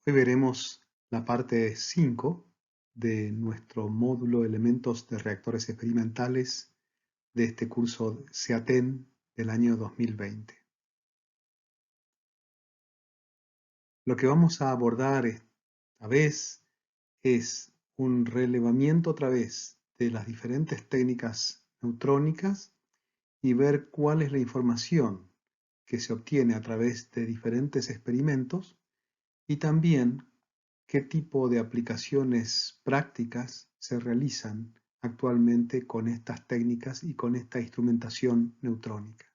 Hoy veremos la parte 5 de nuestro módulo Elementos de Reactores Experimentales de este curso SEATEN del año 2020. Lo que vamos a abordar esta vez es un relevamiento otra vez de las diferentes técnicas neutrónicas y ver cuál es la información que se obtiene a través de diferentes experimentos y también qué tipo de aplicaciones prácticas se realizan actualmente con estas técnicas y con esta instrumentación neutrónica.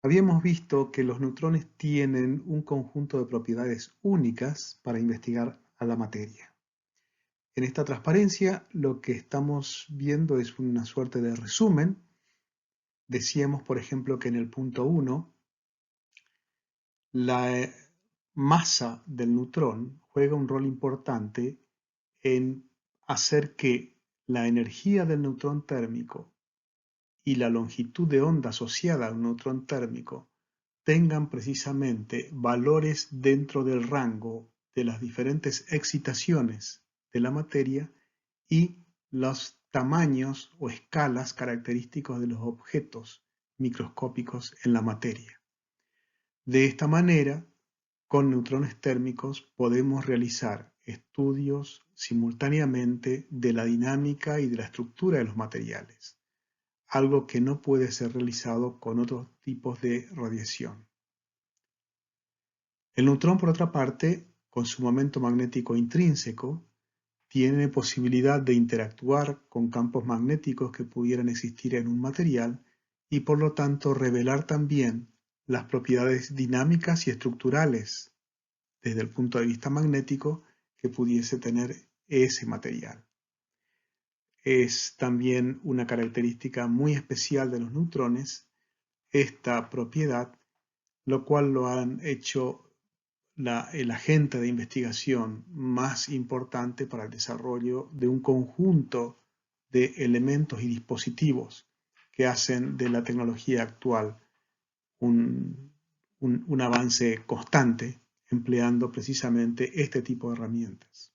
Habíamos visto que los neutrones tienen un conjunto de propiedades únicas para investigar a la materia. En esta transparencia lo que estamos viendo es una suerte de resumen. Decíamos, por ejemplo, que en el punto 1 la masa del neutrón juega un rol importante en hacer que la energía del neutrón térmico y la longitud de onda asociada a un neutrón térmico tengan precisamente valores dentro del rango de las diferentes excitaciones de la materia y los tamaños o escalas característicos de los objetos microscópicos en la materia. De esta manera, con neutrones térmicos podemos realizar estudios simultáneamente de la dinámica y de la estructura de los materiales, algo que no puede ser realizado con otros tipos de radiación. El neutrón, por otra parte, con su momento magnético intrínseco, tiene posibilidad de interactuar con campos magnéticos que pudieran existir en un material y por lo tanto revelar también las propiedades dinámicas y estructurales desde el punto de vista magnético que pudiese tener ese material. Es también una característica muy especial de los neutrones esta propiedad, lo cual lo han hecho el agente de investigación más importante para el desarrollo de un conjunto de elementos y dispositivos que hacen de la tecnología actual un avance constante empleando precisamente este tipo de herramientas.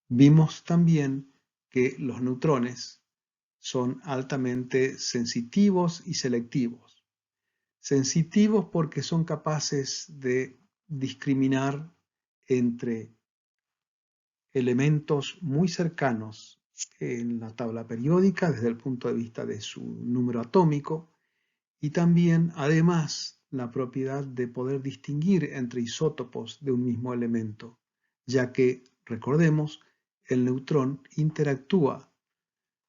Vimos también que los neutrones son altamente sensitivos y selectivos. Sensitivos porque son capaces de discriminar entre elementos muy cercanos en la tabla periódica desde el punto de vista de su número atómico y también, además, la propiedad de poder distinguir entre isótopos de un mismo elemento, ya que, recordemos, el neutrón interactúa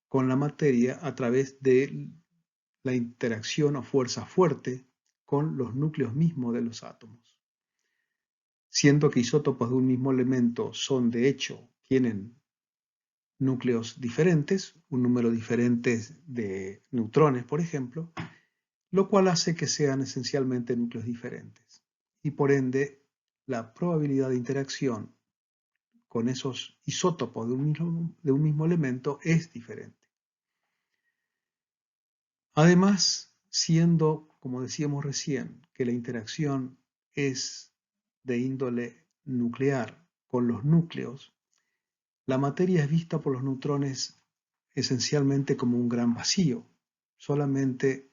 con la materia a través de la interacción o fuerza fuerte con los núcleos mismos de los átomos. Siendo que isótopos de un mismo elemento son, de hecho, tienen núcleos diferentes, un número diferente de neutrones, por ejemplo, lo cual hace que sean esencialmente núcleos diferentes. Y por ende, la probabilidad de interacción con esos isótopos de un mismo elemento es diferente. Además, siendo, como decíamos recién, que la interacción es de índole nuclear con los núcleos, la materia es vista por los neutrones esencialmente como un gran vacío, solamente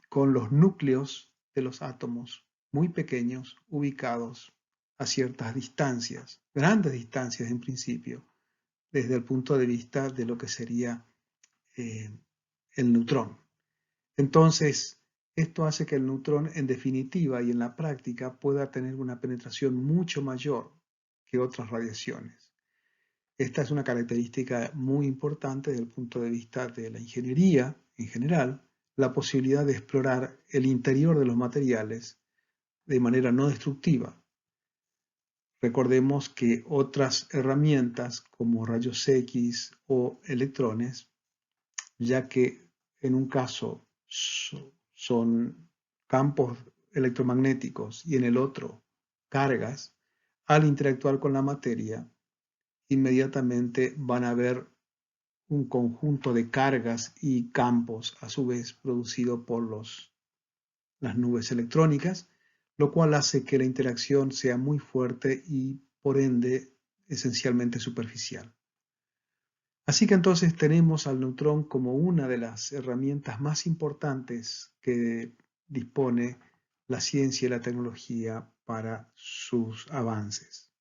con los núcleos de los átomos muy pequeños ubicados a ciertas distancias, grandes distancias en principio, desde el punto de vista de lo que sería el neutrón. Entonces, esto hace que el neutrón en definitiva y en la práctica pueda tener una penetración mucho mayor que otras radiaciones. Esta es una característica muy importante desde el punto de vista de la ingeniería en general, la posibilidad de explorar el interior de los materiales de manera no destructiva. Recordemos que otras herramientas como rayos X o electrones, ya que en un caso son campos electromagnéticos y en el otro cargas, al interactuar con la materia, inmediatamente van a haber un conjunto de cargas y campos a su vez producido por los las nubes electrónicas, lo cual hace que la interacción sea muy fuerte y por ende esencialmente superficial. Así que entonces tenemos al neutrón como una de las herramientas más importantes que dispone la ciencia y la tecnología para sus avances.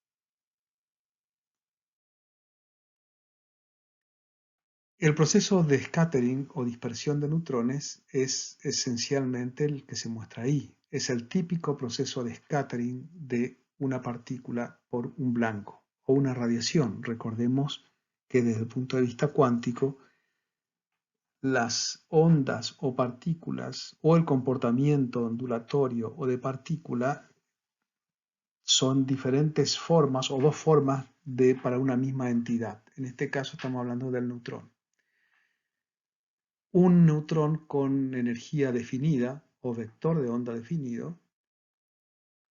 El proceso de scattering o dispersión de neutrones es esencialmente el que se muestra ahí. Es el típico proceso de scattering de una partícula por un blanco o una radiación. Recordemos que desde el punto de vista cuántico, las ondas o partículas o el comportamiento ondulatorio o de partícula son diferentes formas o dos formas para una misma entidad. En este caso estamos hablando del neutrón. Un neutrón con energía definida o vector de onda definido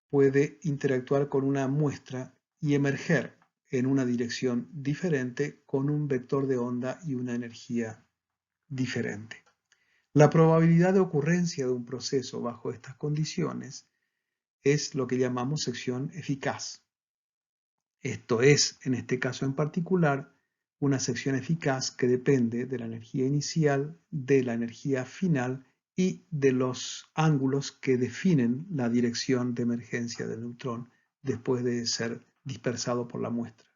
puede interactuar con una muestra y emerger en una dirección diferente con un vector de onda y una energía diferente. La probabilidad de ocurrencia de un proceso bajo estas condiciones es lo que llamamos sección eficaz. Esto es, en este caso en particular, una sección eficaz que depende de la energía inicial, de la energía final y de los ángulos que definen la dirección de emergencia del neutrón después de ser dispersado por la muestra.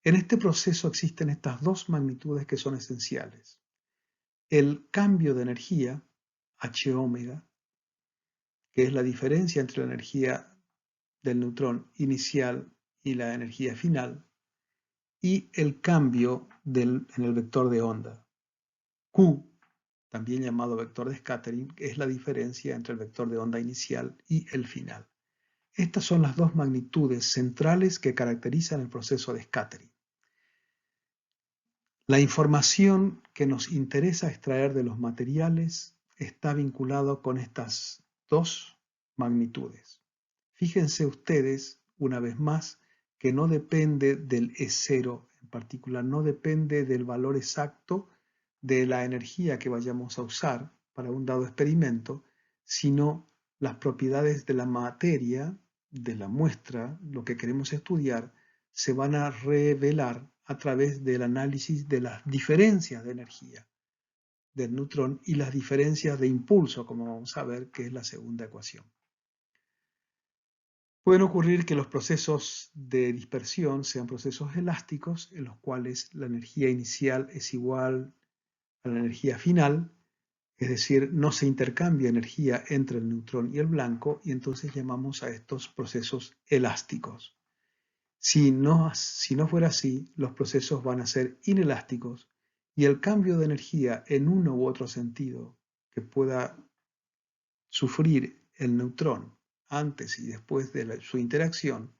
En este proceso existen estas dos magnitudes que son esenciales. El cambio de energía, h omega, que es la diferencia entre la energía del neutrón inicial y la energía final, y el cambio en el vector de onda. Q, también llamado vector de scattering, es la diferencia entre el vector de onda inicial y el final. Estas son las dos magnitudes centrales que caracterizan el proceso de scattering. La información que nos interesa extraer de los materiales está vinculado con estas dos magnitudes. Fíjense ustedes, una vez más, que no depende del E0 en particular, no depende del valor exacto de la energía que vayamos a usar para un dado experimento, sino las propiedades de la materia, de la muestra, lo que queremos estudiar, se van a revelar a través del análisis de las diferencias de energía del neutrón y las diferencias de impulso, como vamos a ver, que es la segunda ecuación. Pueden ocurrir que los procesos de dispersión sean procesos elásticos en los cuales la energía inicial es igual a la energía final, es decir, no se intercambia energía entre el neutrón y el blanco y entonces llamamos a estos procesos elásticos. Si no fuera así, los procesos van a ser inelásticos y el cambio de energía en uno u otro sentido que pueda sufrir el neutrón antes y después de su interacción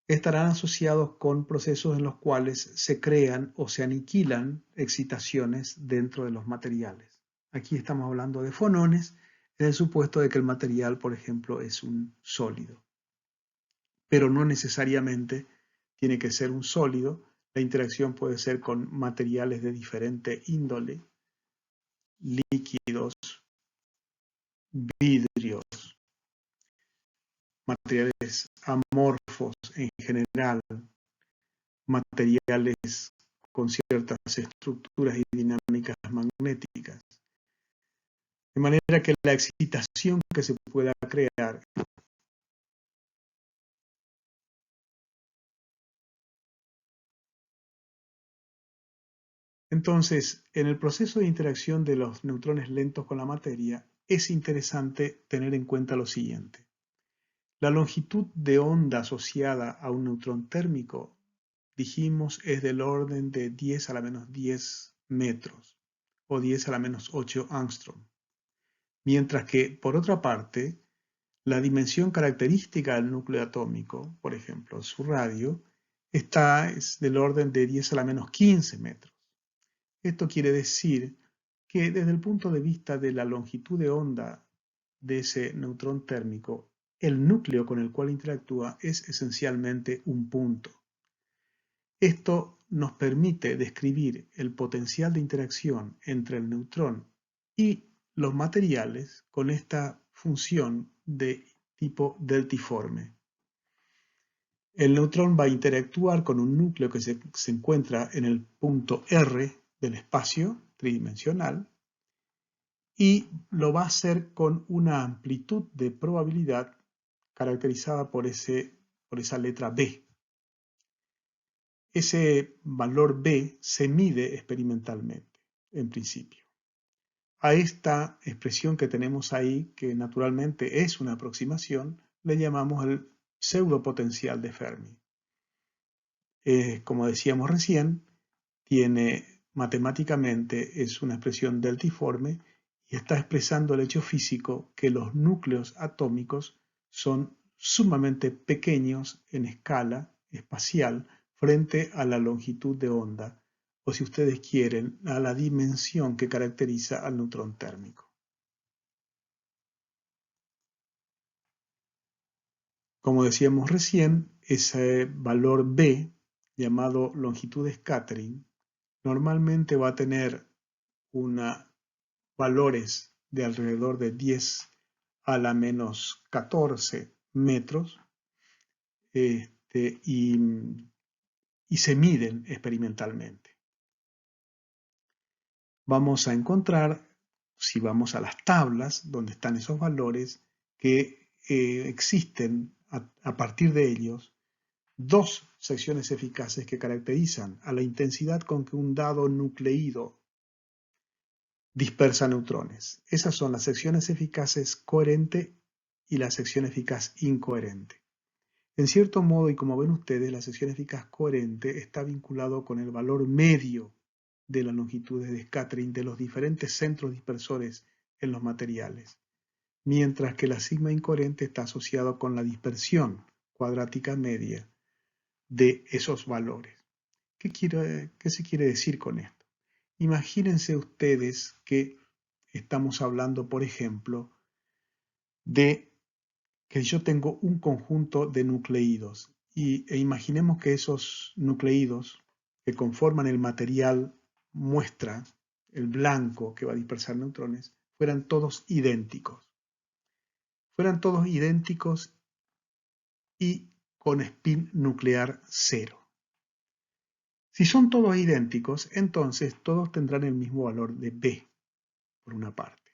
estarán asociados con procesos en los cuales se crean o se aniquilan excitaciones dentro de los materiales. Aquí estamos hablando de fonones en el supuesto de que el material, por ejemplo, es un sólido. Pero no necesariamente tiene que ser un sólido. La interacción puede ser con materiales de diferente índole, líquidos, vidrios, materiales amorfos en general, materiales con ciertas estructuras y dinámicas magnéticas. De manera que la excitación que se pueda crear entonces, en el proceso de interacción de los neutrones lentos con la materia, es interesante tener en cuenta lo siguiente. La longitud de onda asociada a un neutrón térmico, dijimos, es del orden de 10 a la menos 10 metros o 10 a la menos 8 angstrom. Mientras que, por otra parte, la dimensión característica del núcleo atómico, por ejemplo, su radio, es del orden de 10 a la menos 15 metros. Esto quiere decir que desde el punto de vista de la longitud de onda de ese neutrón térmico, el núcleo con el cual interactúa es esencialmente un punto. Esto nos permite describir el potencial de interacción entre el neutrón y los materiales con esta función de tipo deltiforme. El neutrón va a interactuar con un núcleo que se encuentra en el punto R del espacio tridimensional y lo va a hacer con una amplitud de probabilidad caracterizada por esa letra B. Ese valor B se mide experimentalmente, en principio. A esta expresión que tenemos ahí, que naturalmente es una aproximación, le llamamos el pseudopotencial de Fermi. Como decíamos recién, matemáticamente es una expresión deltiforme y está expresando el hecho físico que los núcleos atómicos son sumamente pequeños en escala espacial frente a la longitud de onda, o si ustedes quieren, a la dimensión que caracteriza al neutrón térmico. Como decíamos recién, ese valor B, llamado longitud de scattering, normalmente va a tener valores de alrededor de 10 a la menos 14 metros y se miden experimentalmente. Vamos a encontrar, si vamos a las tablas donde están esos valores, que existen a partir de ellos dos secciones eficaces que caracterizan a la intensidad con que un dado nucleído dispersa neutrones. Esas son las secciones eficaces coherente y la sección eficaz incoherente. En cierto modo, y como ven ustedes, la sección eficaz coherente está vinculado con el valor medio de las longitudes de scattering de los diferentes centros dispersores en los materiales, mientras que la sigma incoherente está asociado con la dispersión cuadrática media de esos valores. ¿Qué se quiere decir con esto? Imagínense ustedes que estamos hablando, por ejemplo, de que yo tengo un conjunto de nucleídos e imaginemos que esos nucleídos que conforman el material muestra, el blanco que va a dispersar neutrones, fueran todos idénticos. Fueran todos idénticos y con spin nuclear 0. Si son todos idénticos, entonces todos tendrán el mismo valor de B, por una parte.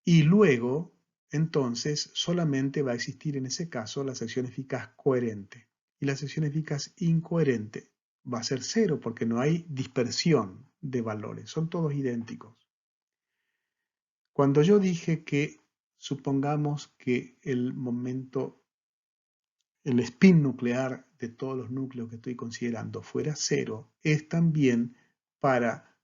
Y luego, entonces, solamente va a existir en ese caso la sección eficaz coherente. Y la sección eficaz incoherente va a ser 0 porque no hay dispersión de valores, son todos idénticos. Cuando yo dije que supongamos que el spin nuclear de todos los núcleos que estoy considerando fuera 0, es también para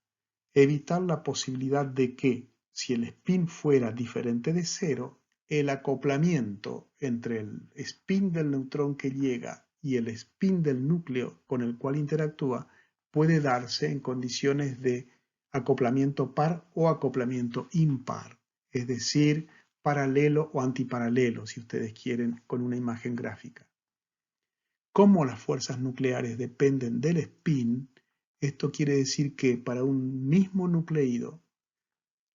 evitar la posibilidad de que, si el spin fuera diferente de 0, el acoplamiento entre el spin del neutrón que llega y el spin del núcleo con el cual interactúa puede darse en condiciones de acoplamiento par o acoplamiento impar, es decir, paralelo o antiparalelo, si ustedes quieren, con una imagen gráfica. Como las fuerzas nucleares dependen del spin, esto quiere decir que para un mismo nucleído,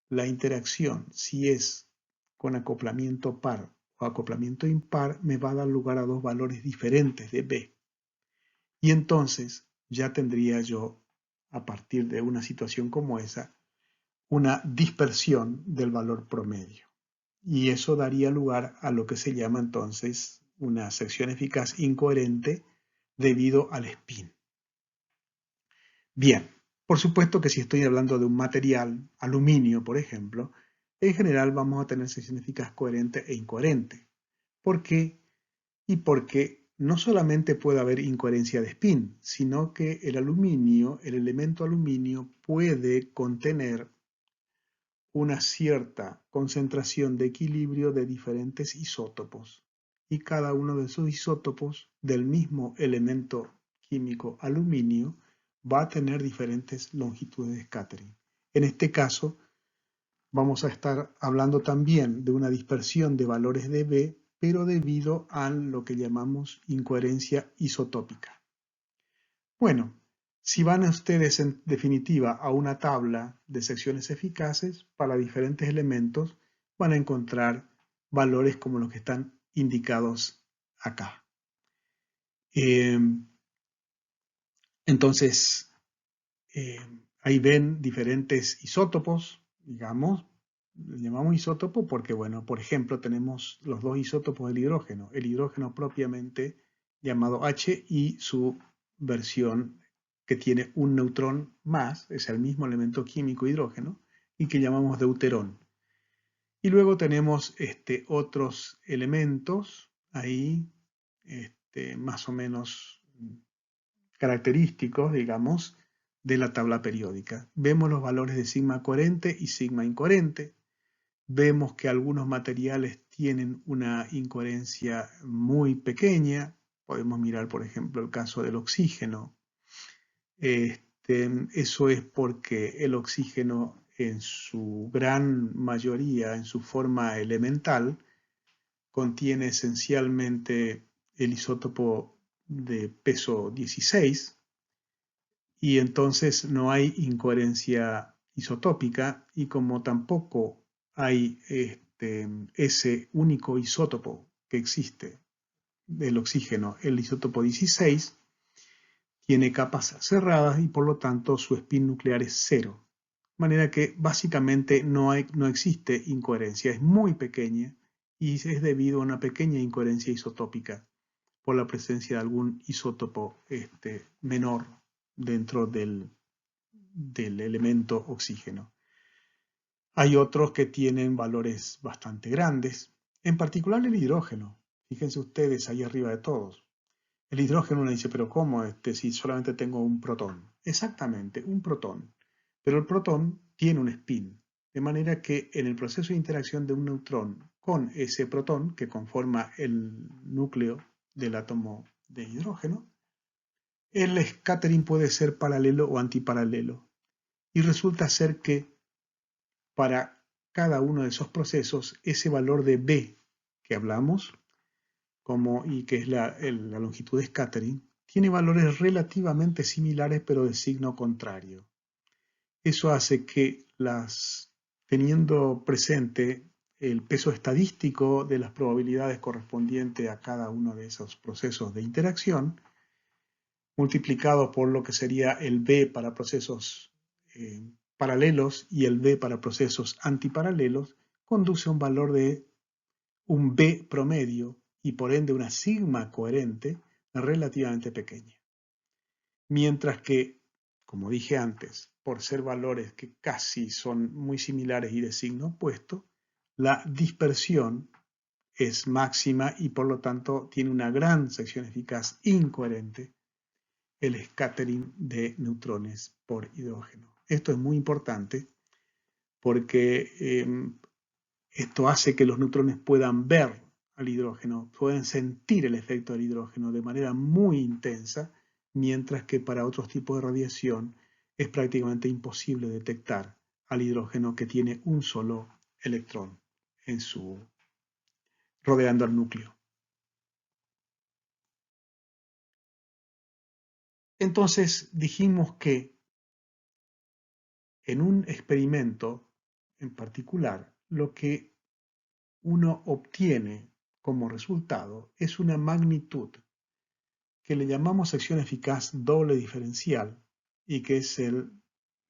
la interacción, si es con acoplamiento par o acoplamiento impar, me va a dar lugar a dos valores diferentes de B. Y entonces ya tendría yo, a partir de una situación como esa, una dispersión del valor promedio. Y eso daría lugar a lo que se llama entonces una sección eficaz incoherente debido al spin. Bien, por supuesto que si estoy hablando de un material, aluminio por ejemplo, en general vamos a tener sección eficaz coherente e incoherente. ¿Por qué? Y porque no solamente puede haber incoherencia de spin, sino que el aluminio, el elemento aluminio, puede contener una cierta concentración de equilibrio de diferentes isótopos. Y cada uno de esos isótopos del mismo elemento químico aluminio va a tener diferentes longitudes de scattering. En este caso, vamos a estar hablando también de una dispersión de valores de B, pero debido a lo que llamamos incoherencia isotópica. Bueno, Si van ustedes en definitiva a una tabla de secciones eficaces para diferentes elementos, van a encontrar valores como los que están indicados acá. Entonces, ahí ven diferentes isótopos, digamos, le llamamos isótopo porque, bueno, por ejemplo, tenemos los dos isótopos del hidrógeno, el hidrógeno propiamente llamado H y su versión que tiene un neutrón más, es el mismo elemento químico hidrógeno, y que llamamos deuterón. Y luego tenemos otros elementos ahí, más o menos característicos, digamos, de la tabla periódica. Vemos los valores de sigma coherente y sigma incoherente. Vemos que algunos materiales tienen una incoherencia muy pequeña. Podemos mirar, por ejemplo, el caso del oxígeno. Eso es porque el oxígeno en su gran mayoría, en su forma elemental, contiene esencialmente el isótopo de peso 16 y entonces no hay incoherencia isotópica y como tampoco hay ese único isótopo que existe del oxígeno, el isótopo 16, tiene capas cerradas y por lo tanto su spin nuclear es cero. De manera que básicamente no existe incoherencia, es muy pequeña y es debido a una pequeña incoherencia isotópica por la presencia de algún isótopo menor dentro del elemento oxígeno. Hay otros que tienen valores bastante grandes, en particular el hidrógeno. Fíjense ustedes ahí arriba de todos. El hidrógeno uno dice, pero ¿cómo si solamente tengo un protón? Exactamente, un protón. Pero el protón tiene un spin, de manera que en el proceso de interacción de un neutrón con ese protón que conforma el núcleo del átomo de hidrógeno, el scattering puede ser paralelo o antiparalelo. Y resulta ser que para cada uno de esos procesos, ese valor de B que hablamos, y que es la longitud de scattering, tiene valores relativamente similares pero de signo contrario. Eso hace que teniendo presente el peso estadístico de las probabilidades correspondientes a cada uno de esos procesos de interacción, multiplicado por lo que sería el B para procesos paralelos y el B para procesos antiparalelos, conduce a un valor de un B promedio y por ende una sigma coherente relativamente pequeña. Mientras que, como dije antes, por ser valores que casi son muy similares y de signo opuesto, la dispersión es máxima y por lo tanto tiene una gran sección eficaz incoherente, el scattering de neutrones por hidrógeno. Esto es muy importante porque esto hace que los neutrones puedan ver al hidrógeno, pueden sentir el efecto del hidrógeno de manera muy intensa, mientras que para otros tipos de radiación es prácticamente imposible detectar al hidrógeno que tiene un solo electrón rodeando al núcleo. Entonces dijimos que en un experimento en particular, lo que uno obtiene como resultado es una magnitud que le llamamos sección eficaz doble diferencial y que es el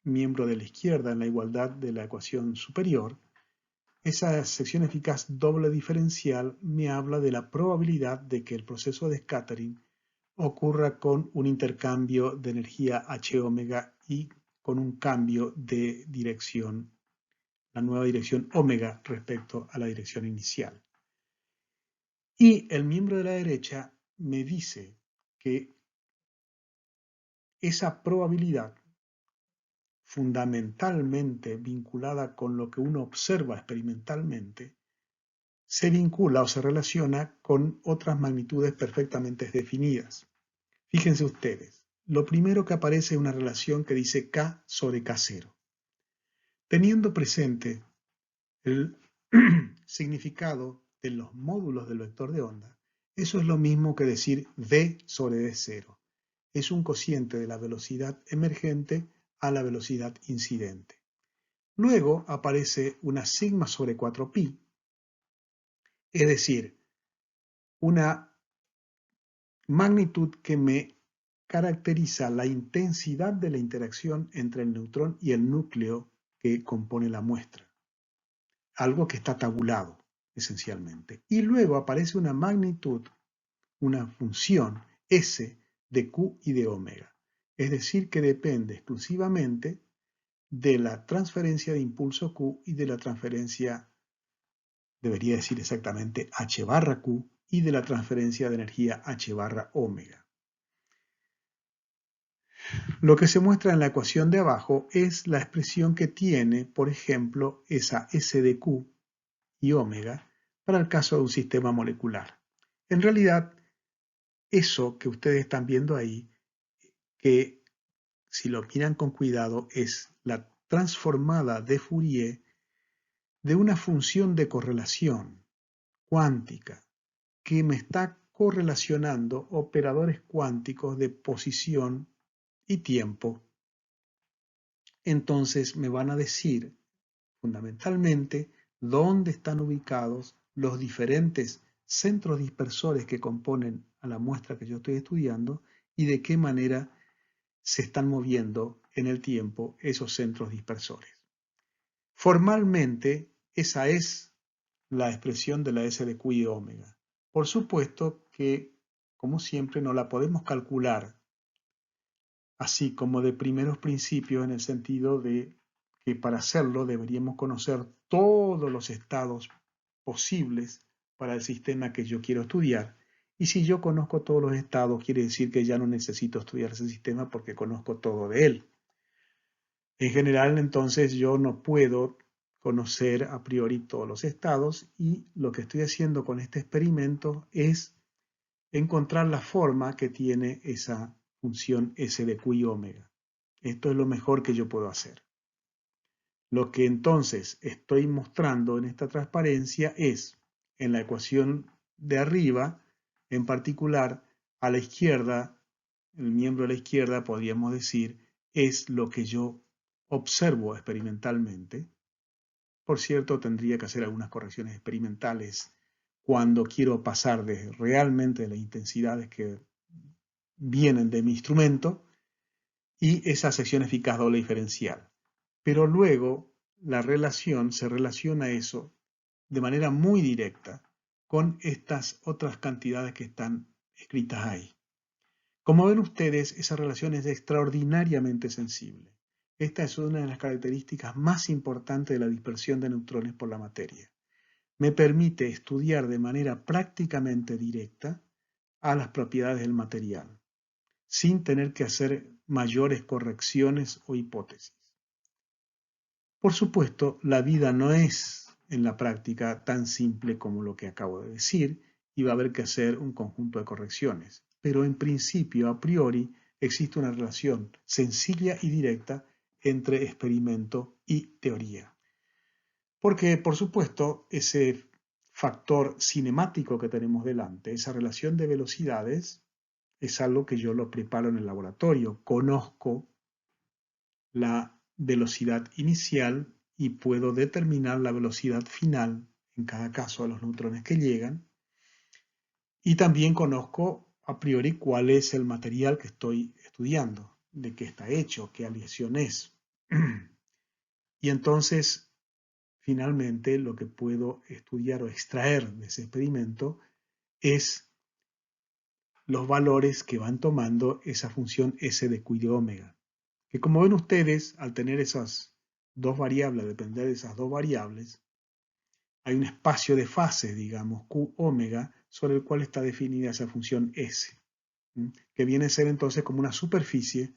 miembro de la izquierda en la igualdad de la ecuación superior. Esa sección eficaz doble diferencial me habla de la probabilidad de que el proceso de scattering ocurra con un intercambio de energía H omega y con un cambio de dirección, la nueva dirección omega respecto a la dirección inicial. Y el miembro de la derecha me dice que esa probabilidad, fundamentalmente vinculada con lo que uno observa experimentalmente, se vincula o se relaciona con otras magnitudes perfectamente definidas. Fíjense ustedes, lo primero que aparece es una relación que dice K sobre K0. Teniendo presente el significado de los módulos del vector de onda, eso es lo mismo que decir V sobre D0. es un cociente de la velocidad emergente a la velocidad incidente. Luego aparece una sigma sobre 4pi, es decir, una magnitud que me caracteriza la intensidad de la interacción entre el neutrón y el núcleo que compone la muestra. Algo que está tabulado, esencialmente. Y luego aparece una magnitud, una función S de Q y de omega. Es decir, que depende exclusivamente de la transferencia de impulso Q y de la transferencia, debería decir exactamente, H barra Q y de la transferencia de energía H barra omega. Lo que se muestra en la ecuación de abajo es la expresión que tiene, por ejemplo, esa S de Q y omega para el caso de un sistema molecular. En realidad, eso que ustedes están viendo ahí, que si lo miran con cuidado, es la transformada de Fourier de una función de correlación cuántica que me está correlacionando operadores cuánticos de posición y tiempo. Entonces me van a decir fundamentalmente dónde están ubicados los diferentes centros dispersores que componen a la muestra que yo estoy estudiando y de qué manera se están moviendo en el tiempo esos centros dispersores. Formalmente, esa es la expresión de la S de Q y omega. Por supuesto que, como siempre, no la podemos calcular así como de primeros principios, en el sentido de que para hacerlo deberíamos conocer todos los estados posibles para el sistema que yo quiero estudiar. Y si yo conozco todos los estados, quiere decir que ya no necesito estudiar ese sistema porque conozco todo de él. En general, entonces, yo no puedo conocer a priori todos los estados y lo que estoy haciendo con este experimento es encontrar la forma que tiene esa función S de Q y omega. Esto es lo mejor que yo puedo hacer. Lo que entonces estoy mostrando en esta transparencia es, en la ecuación de arriba, en particular, a la izquierda, el miembro de la izquierda, podríamos decir, es lo que yo observo experimentalmente. Por cierto, tendría que hacer algunas correcciones experimentales cuando quiero pasar de realmente las intensidades que vienen de mi instrumento y esa sección eficaz doble diferencial. Pero luego la relación se relaciona eso de manera muy directa con estas otras cantidades que están escritas ahí. Como ven ustedes, esa relación es extraordinariamente sensible. Esta es una de las características más importantes de la dispersión de neutrones por la materia. Me permite estudiar de manera prácticamente directa a las propiedades del material, sin tener que hacer mayores correcciones o hipótesis. Por supuesto, la vida no es en la práctica tan simple como lo que acabo de decir y va a haber que hacer un conjunto de correcciones. Pero en principio, a priori, existe una relación sencilla y directa entre experimento y teoría. Porque, por supuesto, ese factor cinemático que tenemos delante, esa relación de velocidades, es algo que yo lo preparo en el laboratorio. Conozco la velocidad inicial y puedo determinar la velocidad final, en cada caso, de los neutrones que llegan. Y también conozco a priori cuál es el material que estoy estudiando, de qué está hecho, qué aleación es. Y entonces, finalmente, lo que puedo estudiar o extraer de ese experimento es los valores que van tomando esa función S de Q y de omega. Que como ven ustedes, al tener esas dos variables, depender de esas dos variables, hay un espacio de fase, digamos, Q omega, sobre el cual está definida esa función S, que viene a ser entonces como una superficie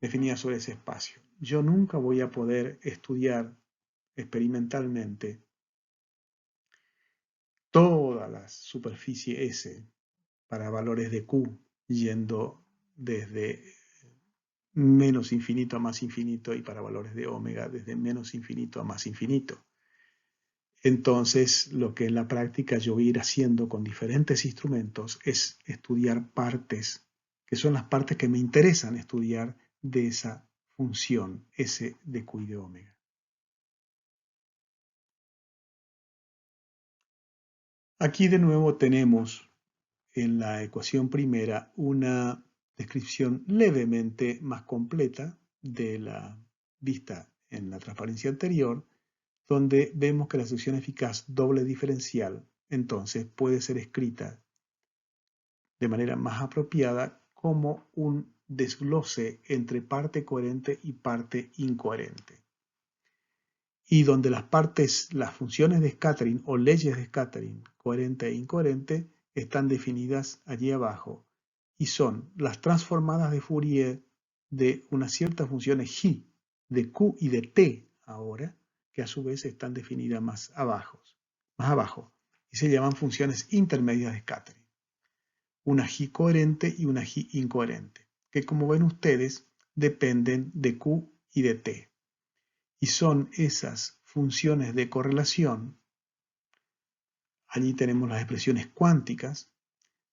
definida sobre ese espacio. Yo nunca voy a poder estudiar experimentalmente toda la superficie S para valores de Q, yendo desde menos infinito a más infinito y para valores de omega desde menos infinito a más infinito. Entonces, lo que en la práctica yo voy a ir haciendo con diferentes instrumentos es estudiar partes que son las partes que me interesan estudiar de esa función S de Q y de omega. Aquí de nuevo tenemos en la ecuación primera una descripción levemente más completa de la vista en la transparencia anterior, donde vemos que la sección eficaz doble diferencial entonces puede ser escrita de manera más apropiada como un desglose entre parte coherente y parte incoherente. Y donde las funciones de scattering o leyes de scattering, coherente e incoherente, están definidas allí abajo y son las transformadas de Fourier de unas ciertas funciones J, de Q y de T ahora, que a su vez están definidas más abajo, y se llaman funciones intermedias de scattering. Una J coherente y una J incoherente, que como ven ustedes dependen de Q y de T. Y son esas funciones de correlación, allí tenemos las expresiones cuánticas,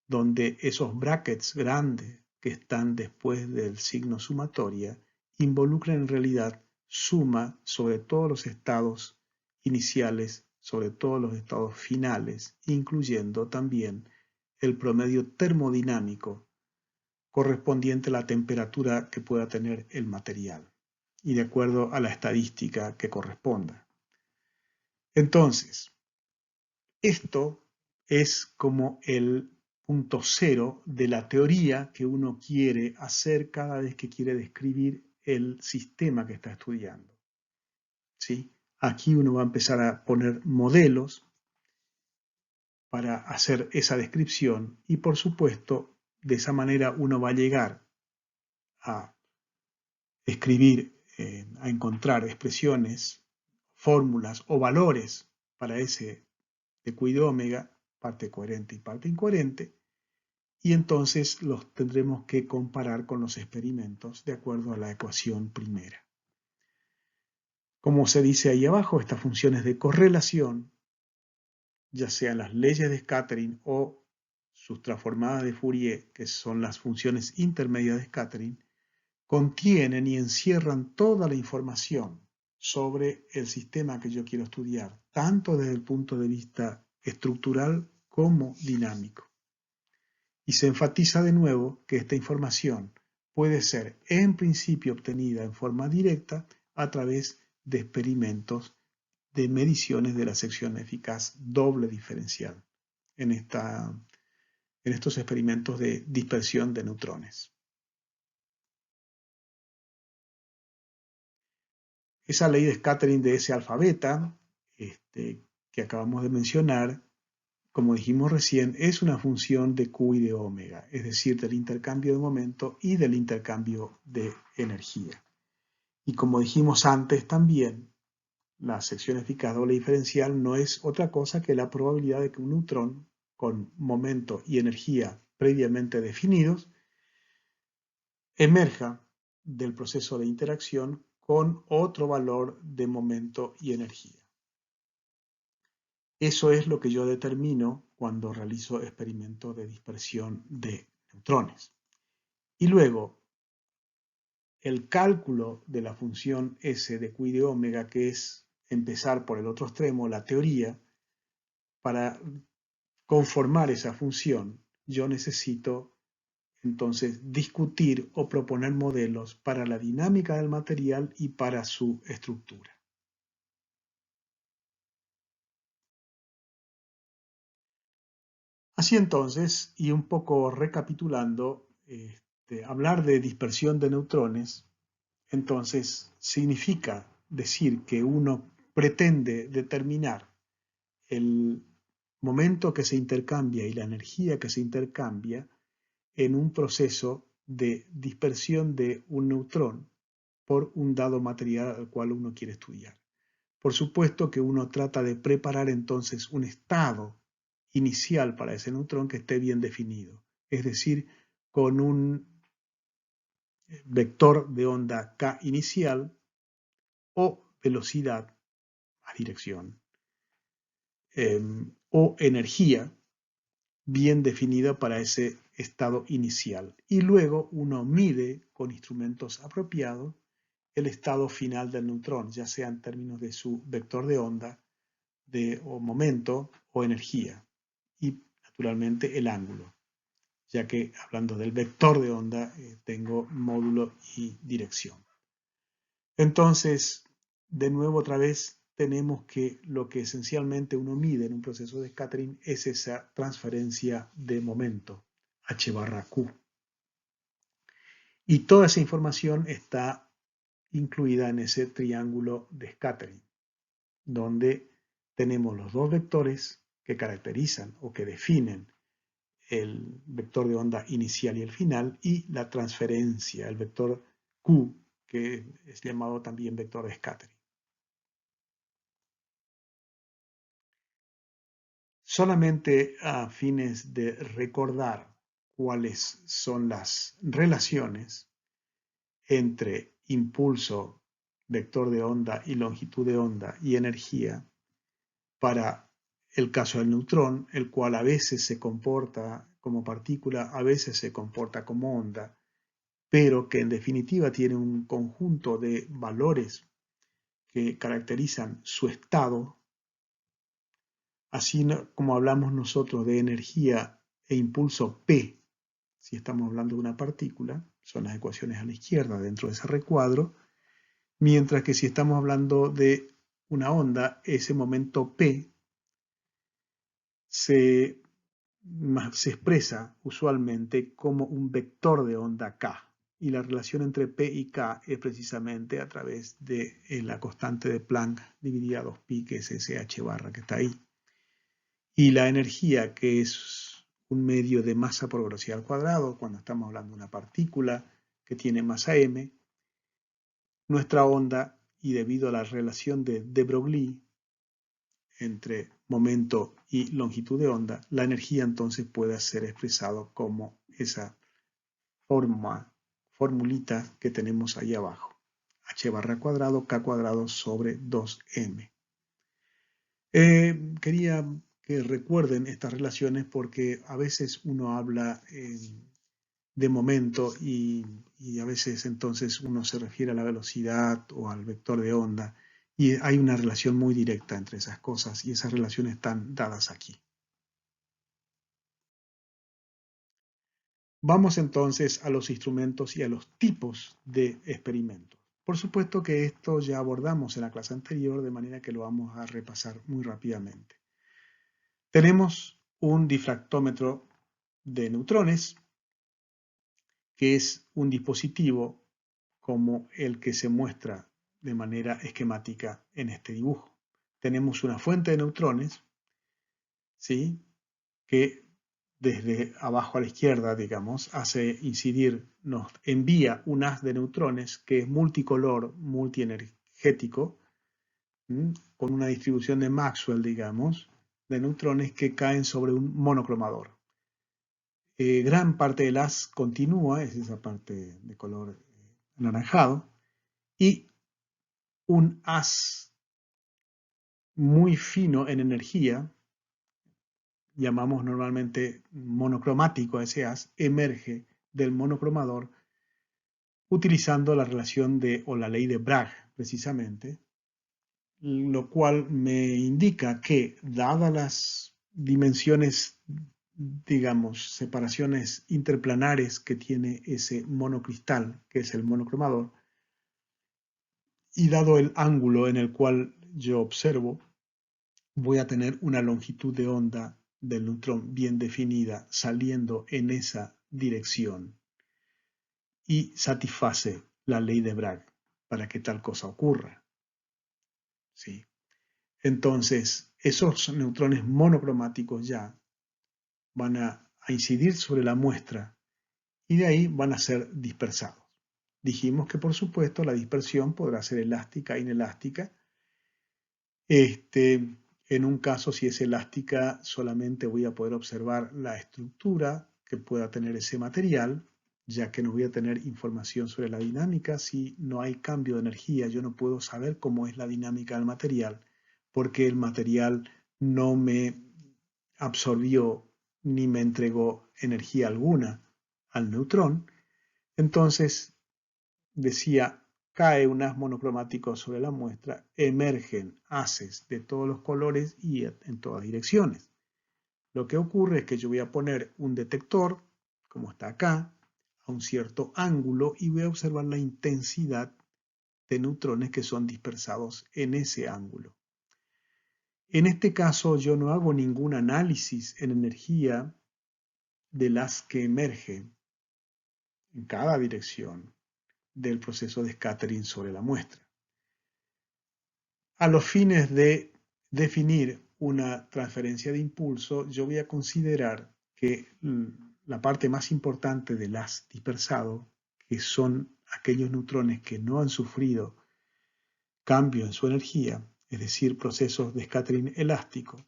donde esos brackets grandes que están después del signo sumatoria involucran en realidad suma sobre todos los estados iniciales, sobre todos los estados finales, incluyendo también el promedio termodinámico correspondiente a la temperatura que pueda tener el material y de acuerdo a la estadística que corresponda. Entonces, esto es como el punto cero de la teoría que uno quiere hacer cada vez que quiere describir el sistema que está estudiando. ¿Sí? Aquí uno va a empezar a poner modelos para hacer esa descripción y por supuesto de esa manera uno va a llegar a escribir, a encontrar expresiones, fórmulas o valores para ese de Q y de omega, parte coherente y parte incoherente, y entonces los tendremos que comparar con los experimentos de acuerdo a la ecuación primera. Como se dice ahí abajo, estas funciones de correlación, ya sean las leyes de scattering o sus transformadas de Fourier, que son las funciones intermedias de scattering, contienen y encierran toda la información sobre el sistema que yo quiero estudiar, tanto desde el punto de vista estructural como dinámico. Y se enfatiza de nuevo que esta información puede ser en principio obtenida en forma directa a través de experimentos de mediciones de la sección eficaz doble diferencial en estos experimentos de dispersión de neutrones. Esa ley de scattering de S alfa beta que acabamos de mencionar, como dijimos recién, es una función de Q y de omega, es decir, del intercambio de momento y del intercambio de energía. Y como dijimos antes también, la sección eficaz doble diferencial no es otra cosa que la probabilidad de que un neutrón con momento y energía previamente definidos emerja del proceso de interacción con otro valor de momento y energía. Eso es lo que yo determino cuando realizo experimentos de dispersión de neutrones. Y luego, el cálculo de la función S de Q y de omega, que es empezar por el otro extremo, la teoría, para conformar esa función, yo necesito entonces discutir o proponer modelos para la dinámica del material y para su estructura. Así entonces, y un poco recapitulando, hablar de dispersión de neutrones, entonces significa decir que uno pretende determinar el momento que se intercambia y la energía que se intercambia en un proceso de dispersión de un neutrón por un dado material al cual uno quiere estudiar. Por supuesto que uno trata de preparar entonces un estado inicial para ese neutrón que esté bien definido, es decir, con un vector de onda k inicial o velocidad a dirección o energía bien definida para ese estado inicial. Y luego uno mide con instrumentos apropiados el estado final del neutrón, ya sea en términos de su vector de onda, o momento o energía. Y naturalmente el ángulo, ya que hablando del vector de onda tengo módulo y dirección. Entonces, de nuevo otra vez tenemos que lo que esencialmente uno mide en un proceso de scattering es esa transferencia de momento, h barra q. Y toda esa información está incluida en ese triángulo de scattering, donde tenemos los dos vectores que caracterizan o que definen el vector de onda inicial y el final, y la transferencia, el vector q, que es llamado también vector de scattering. Solamente a fines de recordar cuáles son las relaciones entre impulso, vector de onda y longitud de onda y energía para el caso del neutrón, el cual a veces se comporta como partícula, a veces se comporta como onda, pero que en definitiva tiene un conjunto de valores que caracterizan su estado, así como hablamos nosotros de energía e impulso P, si estamos hablando de una partícula, son las ecuaciones a la izquierda dentro de ese recuadro, mientras que si estamos hablando de una onda, ese momento P se expresa usualmente como un vector de onda K. Y la relación entre P y K es precisamente a través de la constante de Planck dividida a 2pi, que es ese h barra que está ahí. Y la energía, que es un medio de masa por velocidad al cuadrado, cuando estamos hablando de una partícula que tiene masa m, nuestra onda, y debido a la relación de de Broglie entre momento y longitud de onda, la energía entonces puede ser expresado como esa formulita que tenemos ahí abajo, h barra cuadrado k cuadrado sobre 2m. Quería que recuerden estas relaciones porque a veces uno habla de momento y a veces entonces uno se refiere a la velocidad o al vector de onda, y hay una relación muy directa entre esas cosas y esas relaciones están dadas aquí. Vamos entonces a los instrumentos y a los tipos de experimentos. Por supuesto que esto ya abordamos en la clase anterior, de manera que lo vamos a repasar muy rápidamente. Tenemos un difractómetro de neutrones, que es un dispositivo como el que se muestra de manera esquemática en este dibujo. Tenemos una fuente de neutrones, ¿sí?, que desde abajo a la izquierda, digamos, hace incidir, nos envía un haz de neutrones que es multicolor, multienergético, con una distribución de Maxwell, digamos, de neutrones que caen sobre un monocromador. Gran parte del haz continúa, es esa parte de color anaranjado, y un haz muy fino en energía, llamamos normalmente monocromático a ese haz, emerge del monocromador utilizando la relación o la ley de Bragg, precisamente, lo cual me indica que, dadas las dimensiones, digamos, separaciones interplanares que tiene ese monocristal, que es el monocromador, y dado el ángulo en el cual yo observo, voy a tener una longitud de onda del neutrón bien definida saliendo en esa dirección, y satisface la ley de Bragg para que tal cosa ocurra. ¿Sí? Entonces, esos neutrones monocromáticos ya van a incidir sobre la muestra y de ahí van a ser dispersados. Dijimos que, por supuesto, la dispersión podrá ser elástica e inelástica. En un caso, si es elástica, solamente voy a poder observar la estructura que pueda tener ese material, ya que no voy a tener información sobre la dinámica. Si no hay cambio de energía, yo no puedo saber cómo es la dinámica del material, porque el material no me absorbió ni me entregó energía alguna al neutrón, entonces decía, cae un haz monocromático sobre la muestra, emergen haces de todos los colores y en todas direcciones. Lo que ocurre es que yo voy a poner un detector, como está acá, a un cierto ángulo y voy a observar la intensidad de neutrones que son dispersados en ese ángulo. En este caso yo no hago ningún análisis en energía de las que emergen en cada dirección del proceso de scattering sobre la muestra. A los fines de definir una transferencia de impulso, yo voy a considerar que la parte más importante del haz dispersado, que son aquellos neutrones que no han sufrido cambio en su energía, es decir, procesos de scattering elástico,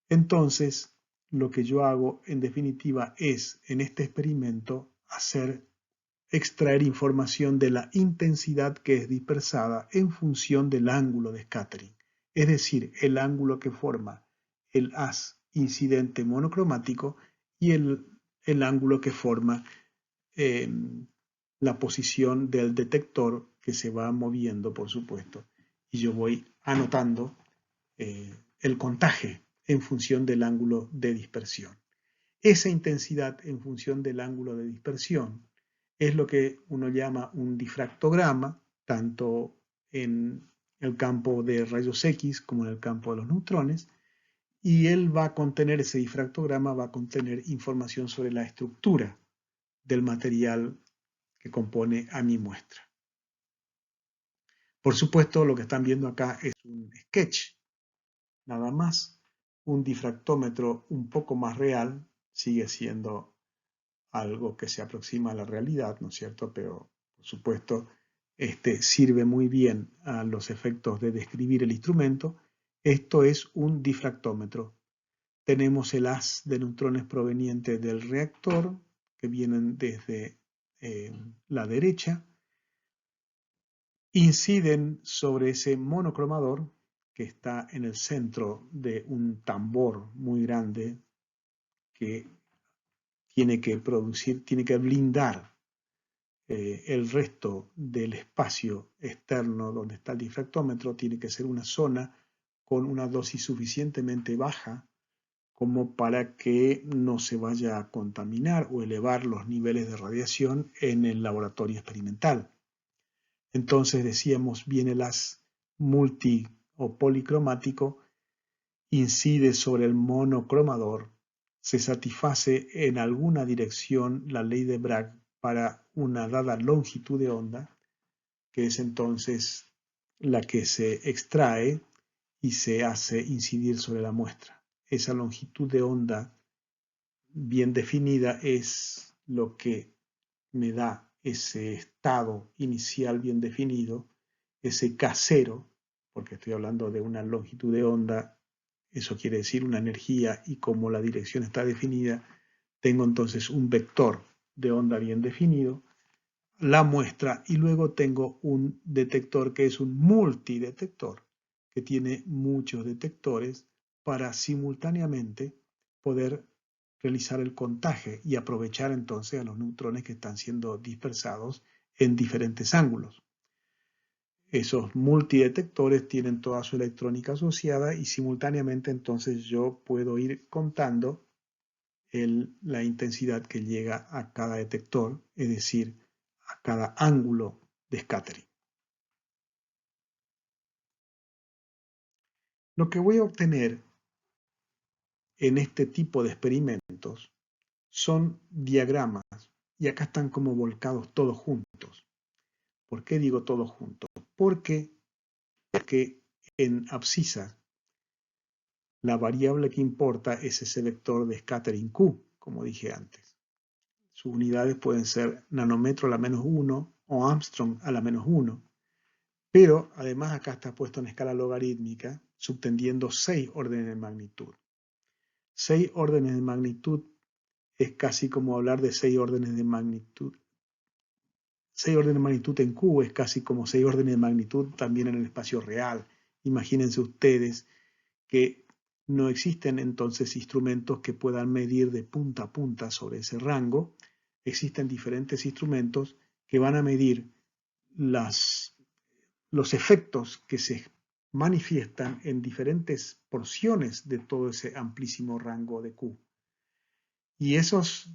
entonces lo que yo hago en definitiva es, en este experimento, extraer información de la intensidad que es dispersada en función del ángulo de scattering, es decir, el ángulo que forma el haz incidente monocromático y el ángulo que forma la posición del detector que se va moviendo, por supuesto, y yo voy anotando el contaje en función del ángulo de dispersión. Esa intensidad en función del ángulo de dispersión es lo que uno llama un difractograma, tanto en el campo de rayos X como en el campo de los neutrones, y él va a contener, ese difractograma va a contener información sobre la estructura del material que compone a mi muestra. Por supuesto, lo que están viendo acá es un sketch, nada más. Un difractómetro un poco más real sigue siendo algo que se aproxima a la realidad, ¿no es cierto? Pero, por supuesto, sirve muy bien a los efectos de describir el instrumento. Esto es un difractómetro. Tenemos el haz de neutrones proveniente del reactor, que vienen desde la derecha, inciden sobre ese monocromador que está en el centro de un tambor muy grande que tiene que blindar el resto del espacio externo donde está el difractómetro, tiene que ser una zona con una dosis suficientemente baja como para que no se vaya a contaminar o elevar los niveles de radiación en el laboratorio experimental. Entonces decíamos, viene el haz multi o policromático, incide sobre el monocromador, se satisface en alguna dirección la ley de Bragg para una dada longitud de onda, que es entonces la que se extrae y se hace incidir sobre la muestra. Esa longitud de onda bien definida es lo que me da ese estado inicial bien definido, ese K0, porque estoy hablando de una longitud de onda, eso quiere decir una energía, y como la dirección está definida, tengo entonces un vector de onda bien definido, la muestra, y luego tengo un detector que es un multidetector, que tiene muchos detectores para simultáneamente poder realizar el contaje y aprovechar entonces a los neutrones que están siendo dispersados en diferentes ángulos. Esos multidetectores tienen toda su electrónica asociada y simultáneamente entonces yo puedo ir contando la intensidad que llega a cada detector, es decir, a cada ángulo de scattering. Lo que voy a obtener en este tipo de experimentos son diagramas, y acá están como volcados todos juntos. ¿Por qué digo todos juntos? Porque en abscissa la variable que importa es ese vector de scattering Q, como dije antes. Sus unidades pueden ser nanómetro a la -1 o Armstrong a la -1. Pero además acá está puesto en escala logarítmica, subtendiendo 6 órdenes de magnitud. 6 órdenes de magnitud es casi como hablar de 6 órdenes de magnitud. 6 órdenes de magnitud en Q es casi como 6 órdenes de magnitud también en el espacio real. Imagínense ustedes que no existen entonces instrumentos que puedan medir de punta a punta sobre ese rango. Existen diferentes instrumentos que van a medir los efectos que se manifiestan en diferentes porciones de todo ese amplísimo rango de Q. Y esos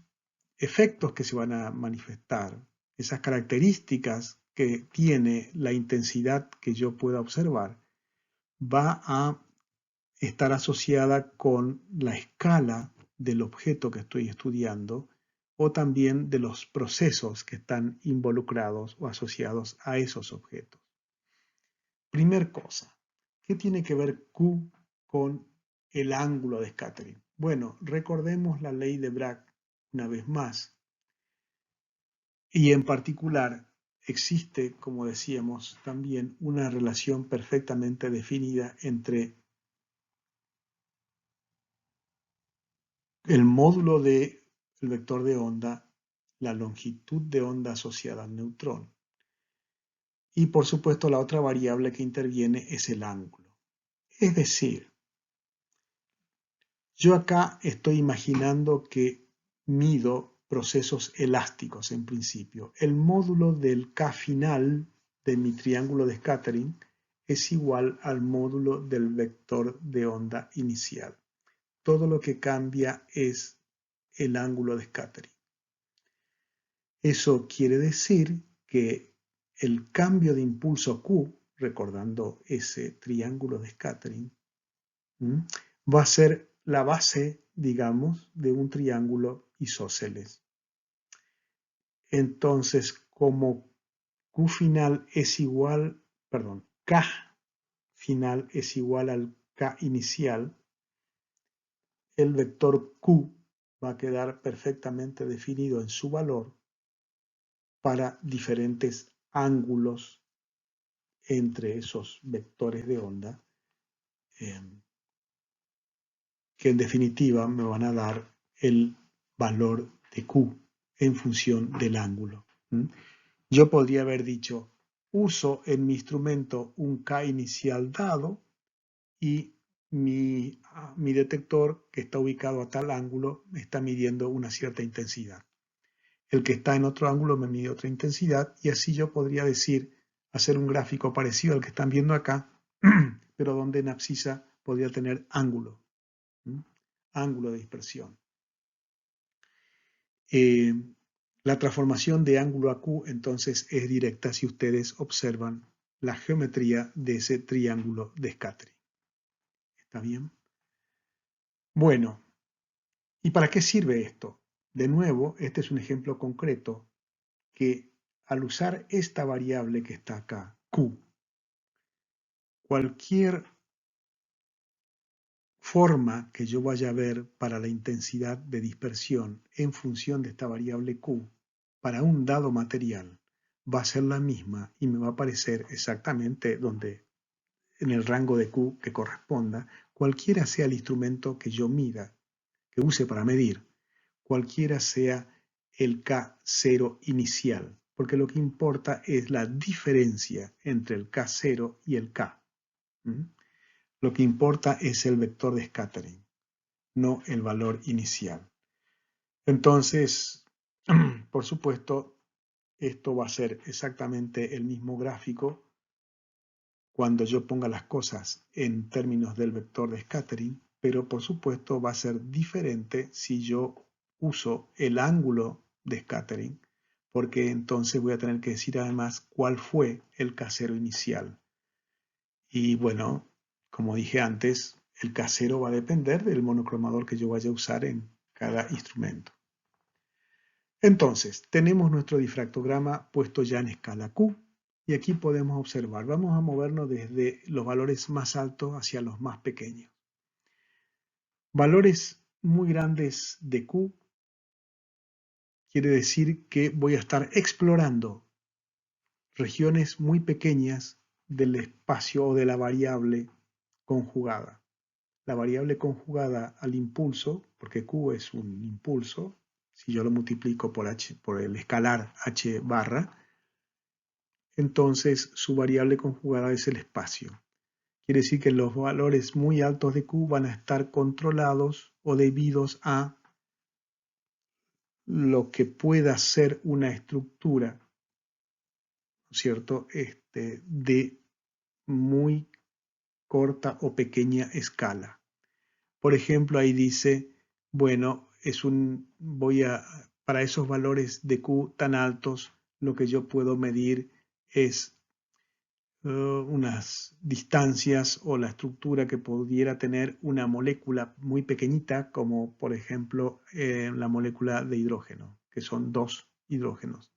efectos que se van a manifestar, esas características que tiene la intensidad que yo pueda observar, va a estar asociada con la escala del objeto que estoy estudiando o también de los procesos que están involucrados o asociados a esos objetos. Primer cosa, ¿qué tiene que ver Q con el ángulo de scattering? Bueno, recordemos la ley de Bragg una vez más. Y en particular existe, como decíamos, también una relación perfectamente definida entre el módulo del vector de onda, la longitud de onda asociada al neutrón. Y por supuesto la otra variable que interviene es el ángulo. Es decir, yo acá estoy imaginando que mido procesos elásticos en principio. El módulo del K final de mi triángulo de scattering es igual al módulo del vector de onda inicial. Todo lo que cambia es el ángulo de scattering. Eso quiere decir que el cambio de impulso Q, recordando ese triángulo de scattering, va a ser la base, digamos, de un triángulo isósceles. Entonces, como Q final es igual, perdón, K final es igual al K inicial, el vector Q va a quedar perfectamente definido en su valor para diferentes ángulos entre esos vectores de onda, que en definitiva me van a dar el valor de Q en función del ángulo. Yo podría haber dicho, uso en mi instrumento un K inicial dado y mi detector, que está ubicado a tal ángulo, me está midiendo una cierta intensidad. El que está en otro ángulo me mide otra intensidad y así yo podría hacer un gráfico parecido al que están viendo acá, pero donde en abscisa podría tener ángulo, ángulo de dispersión. La transformación de ángulo a Q entonces es directa si ustedes observan la geometría de ese triángulo de scattering. ¿Está bien? Bueno, ¿y para qué sirve esto? De nuevo, este es un ejemplo concreto que al usar esta variable que está acá, Q, cualquier forma que yo vaya a ver para la intensidad de dispersión en función de esta variable Q, para un dado material, va a ser la misma y me va a aparecer exactamente donde, en el rango de Q que corresponda, cualquiera sea el instrumento que yo mida, que use para medir, cualquiera sea el K0 inicial, porque lo que importa es la diferencia entre el K0 y el K. Lo que importa es el vector de scattering, no el valor inicial. Entonces, por supuesto, esto va a ser exactamente el mismo gráfico cuando yo ponga las cosas en términos del vector de scattering, pero por supuesto va a ser diferente si yo uso el ángulo de scattering, porque entonces voy a tener que decir además cuál fue el K0 inicial. Y bueno, como dije antes, el K0 va a depender del monocromador que yo vaya a usar en cada instrumento. Entonces, tenemos nuestro difractograma puesto ya en escala Q y aquí podemos observar, vamos a movernos desde los valores más altos hacia los más pequeños. Valores muy grandes de Q quiere decir que voy a estar explorando regiones muy pequeñas del espacio o de la variable conjugada. La variable conjugada al impulso, porque Q es un impulso, si yo lo multiplico por el escalar h barra, entonces su variable conjugada es el espacio. Quiere decir que los valores muy altos de Q van a estar controlados o debidos a lo que pueda ser una estructura, ¿no es cierto?, de muy corta o pequeña escala. Por ejemplo, ahí dice, bueno, para esos valores de Q tan altos, lo que yo puedo medir es unas distancias o la estructura que pudiera tener una molécula muy pequeñita, como por ejemplo la molécula de hidrógeno, que son 2 hidrógenos,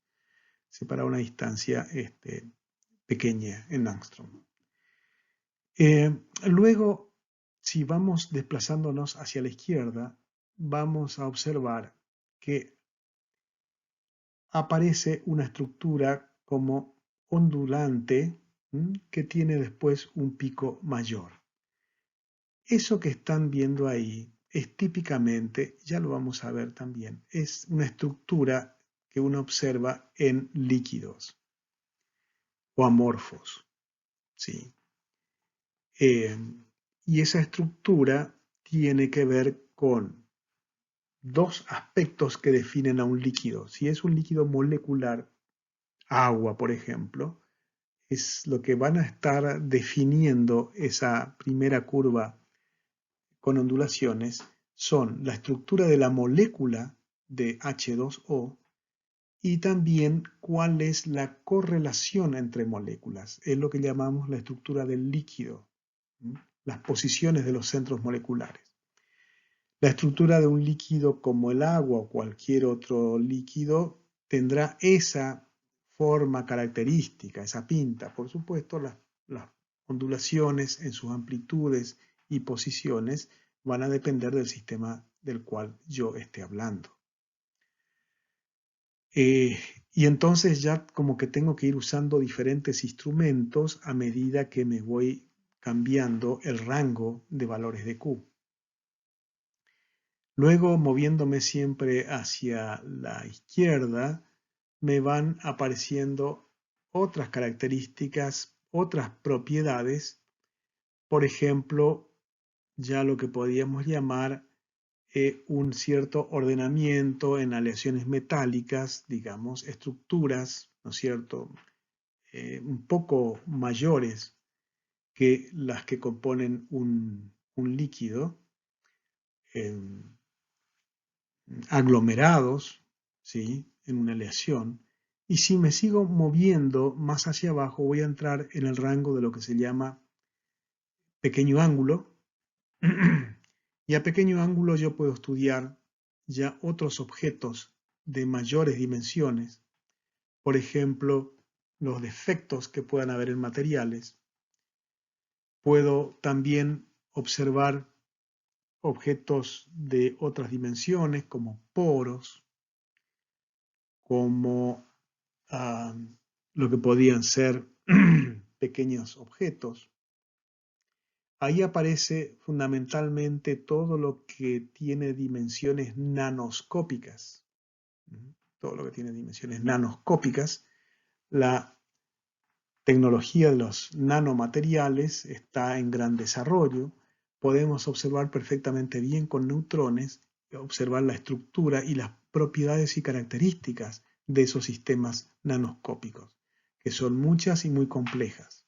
separa una distancia pequeña en angstrom. Luego, si vamos desplazándonos hacia la izquierda, vamos a observar que aparece una estructura como ondulante que tiene después un pico mayor. Eso que están viendo ahí es típicamente, ya lo vamos a ver también, es una estructura que uno observa en líquidos o amorfos, ¿sí? Y esa estructura tiene que ver con dos aspectos que definen a un líquido. Si es un líquido molecular, agua, por ejemplo, es lo que van a estar definiendo esa primera curva con ondulaciones, son la estructura de la molécula de H2O y también cuál es la correlación entre moléculas. Es lo que llamamos la estructura del líquido, las posiciones de los centros moleculares. La estructura de un líquido como el agua o cualquier otro líquido tendrá esa forma característica, esa pinta. Por supuesto, las ondulaciones en sus amplitudes y posiciones van a depender del sistema del cual yo esté hablando. Y entonces ya como que tengo que ir usando diferentes instrumentos a medida que me voy cambiando el rango de valores de Q. Luego, moviéndome siempre hacia la izquierda, me van apareciendo otras características, otras propiedades, por ejemplo, ya lo que podríamos llamar un cierto ordenamiento en aleaciones metálicas, digamos, estructuras, ¿no es cierto?, un poco mayores que las que componen un líquido, aglomerados, ¿sí?, en una aleación. Y si me sigo moviendo más hacia abajo, voy a entrar en el rango de lo que se llama pequeño ángulo. Y a pequeño ángulo yo puedo estudiar ya otros objetos de mayores dimensiones, por ejemplo, los defectos que puedan haber en materiales. Puedo también observar objetos de otras dimensiones como poros, como lo que podían ser pequeños objetos. Ahí aparece fundamentalmente todo lo que tiene dimensiones nanoscópicas. Todo lo que tiene dimensiones nanoscópicas. La tecnología de los nanomateriales está en gran desarrollo. Podemos observar perfectamente bien con neutrones, observar la estructura y las propiedades y características de esos sistemas nanoscópicos, que son muchas y muy complejas.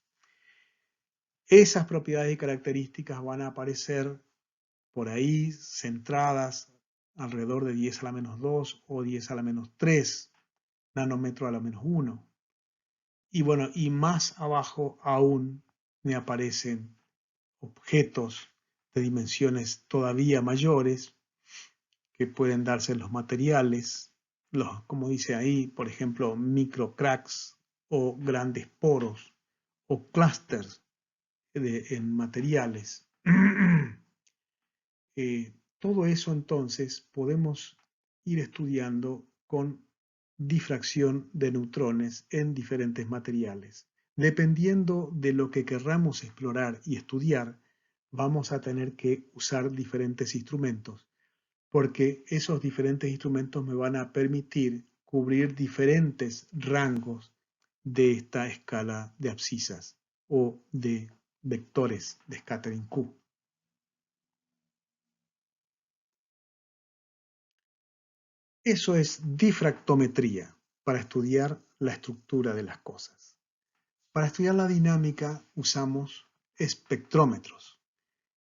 Esas propiedades y características van a aparecer por ahí centradas alrededor de 10 a la menos 2 o 10 a la menos 3 nanómetro a la menos 1. Y bueno, y más abajo aún me aparecen objetos de dimensiones todavía mayores que pueden darse en los materiales, como dice ahí, por ejemplo, microcracks o grandes poros o clústeres en materiales. Todo eso entonces podemos ir estudiando con difracción de neutrones en diferentes materiales. Dependiendo de lo que querramos explorar y estudiar, vamos a tener que usar diferentes instrumentos, porque esos diferentes instrumentos me van a permitir cubrir diferentes rangos de esta escala de abscisas o de vectores de scattering Q. Eso es difractometría, para estudiar la estructura de las cosas. Para estudiar la dinámica usamos espectrómetros.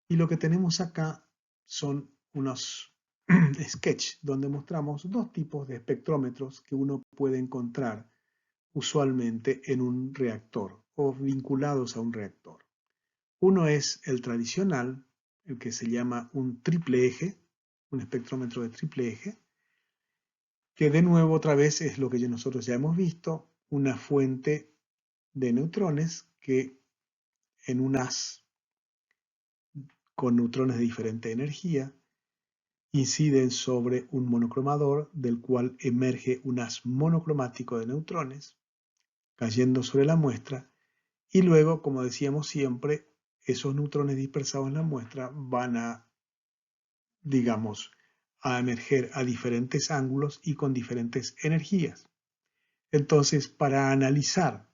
Y lo que tenemos acá son unos sketch donde mostramos dos tipos de espectrómetros que uno puede encontrar usualmente en un reactor o vinculados a un reactor. Uno es el tradicional, el que se llama un triple eje, un espectrómetro de triple eje, que de nuevo otra vez es lo que nosotros ya hemos visto, una fuente de neutrones que en un haz con neutrones de diferente energía inciden sobre un monocromador del cual emerge un haz monocromático de neutrones cayendo sobre la muestra y luego, como decíamos siempre, esos neutrones dispersados en la muestra van a, digamos, a emerger a diferentes ángulos y con diferentes energías. Entonces, para analizar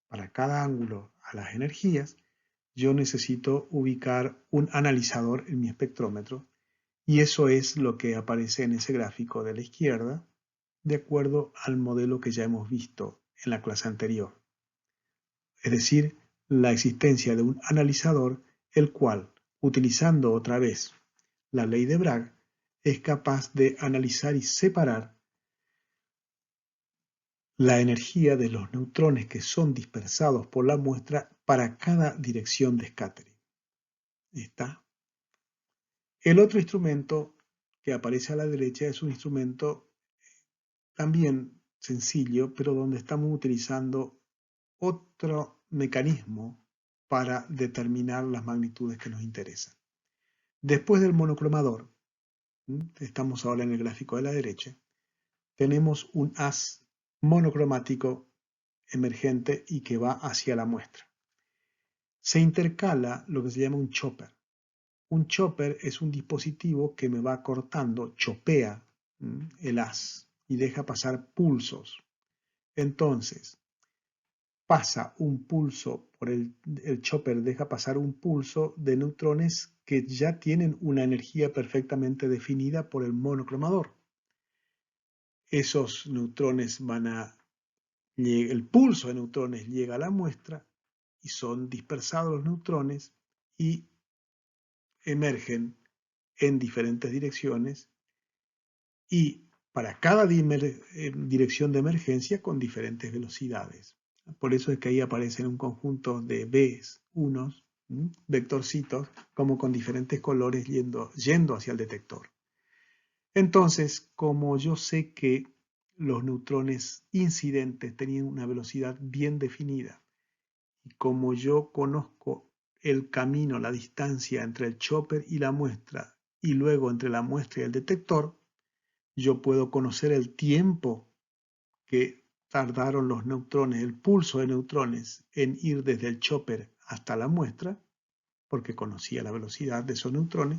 para cada ángulo a las energías, yo necesito ubicar un analizador en mi espectrómetro y eso es lo que aparece en ese gráfico de la izquierda, de acuerdo al modelo que ya hemos visto en la clase anterior. Es decir, la existencia de un analizador, el cual, utilizando otra vez la ley de Bragg, es capaz de analizar y separar la energía de los neutrones que son dispersados por la muestra para cada dirección de scattering. ¿Está? El otro instrumento que aparece a la derecha es un instrumento también sencillo, pero donde estamos utilizando otro mecanismo para determinar las magnitudes que nos interesan. Después del monocromador, estamos ahora en el gráfico de la derecha, tenemos un haz monocromático emergente y que va hacia la muestra. Se intercala lo que se llama un chopper. Un chopper es un dispositivo que me va cortando, chopea el haz y deja pasar pulsos. Entonces, pasa un pulso por el chopper, deja pasar un pulso de neutrones que ya tienen una energía perfectamente definida por el monocromador. Esos neutrones el pulso de neutrones llega a la muestra y son dispersados los neutrones y emergen en diferentes direcciones y para cada dirección de emergencia con diferentes velocidades. Por eso es que ahí aparecen un conjunto de Bs, unos, vectorcitos, como con diferentes colores yendo hacia el detector. Entonces, como yo sé que los neutrones incidentes tenían una velocidad bien definida, y como yo conozco el camino, la distancia entre el chopper y la muestra, y luego entre la muestra y el detector, yo puedo conocer el tiempo que tardaron los neutrones, el pulso de neutrones en ir desde el chopper hasta la muestra, porque conocía la velocidad de esos neutrones,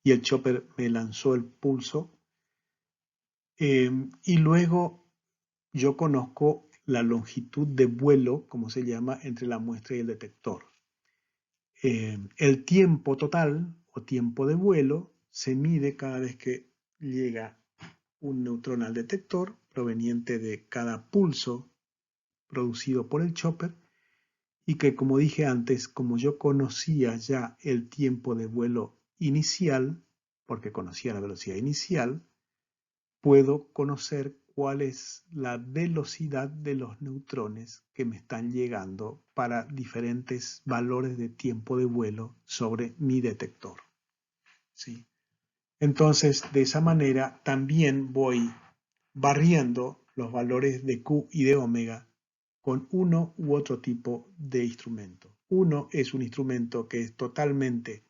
y el chopper me lanzó el pulso, y luego yo conozco la longitud de vuelo, como se llama, entre la muestra y el detector. El tiempo total o tiempo de vuelo se mide cada vez que llega un neutrón al detector proveniente de cada pulso producido por el chopper y que, como dije antes, como yo conocía ya el tiempo de vuelo inicial, porque conocía la velocidad inicial, puedo conocer cuál es la velocidad de los neutrones que me están llegando para diferentes valores de tiempo de vuelo sobre mi detector. ¿Sí? Entonces, de esa manera también voy barriendo los valores de Q y de omega con uno u otro tipo de instrumento. Uno es un instrumento que es totalmente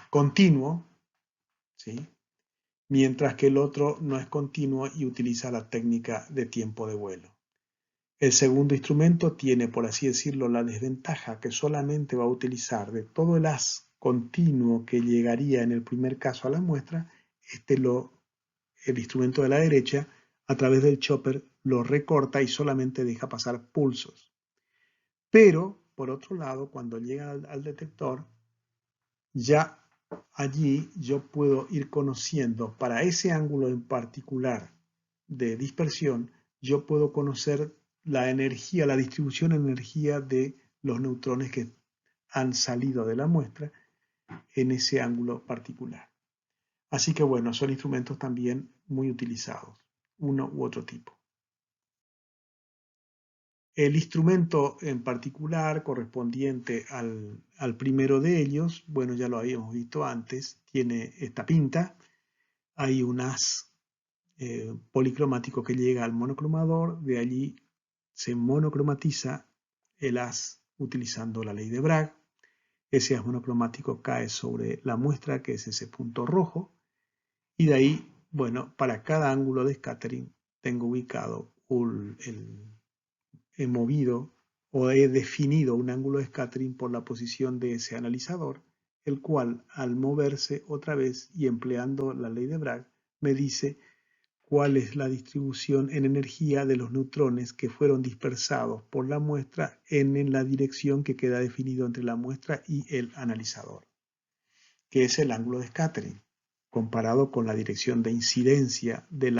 continuo, ¿sí? Mientras que el otro no es continuo y utiliza la técnica de tiempo de vuelo. El segundo instrumento tiene, por así decirlo, la desventaja que solamente va a utilizar de todo el haz continuo que llegaría en el primer caso a la muestra, el instrumento de la derecha, a través del chopper, lo recorta y solamente deja pasar pulsos. Pero por otro lado, cuando llega al detector, ya allí yo puedo ir conociendo para ese ángulo en particular de dispersión, yo puedo conocer la energía, la distribución de energía de los neutrones que han salido de la muestra en ese ángulo particular. Así que bueno, son instrumentos también muy utilizados, uno u otro tipo. El instrumento en particular correspondiente al primero de ellos, bueno, ya lo habíamos visto antes, tiene esta pinta. Hay un haz policromático que llega al monocromador, de allí se monocromatiza el haz utilizando la ley de Bragg. Ese haz monocromático cae sobre la muestra, que es ese punto rojo, y de ahí, bueno, para cada ángulo de scattering tengo ubicado he movido o he definido un ángulo de scattering por la posición de ese analizador, el cual al moverse otra vez y empleando la ley de Bragg me dice cuál es la distribución en energía de los neutrones que fueron dispersados por la muestra en la dirección que queda definido entre la muestra y el analizador, que es el ángulo de scattering, comparado con la dirección de incidencia de la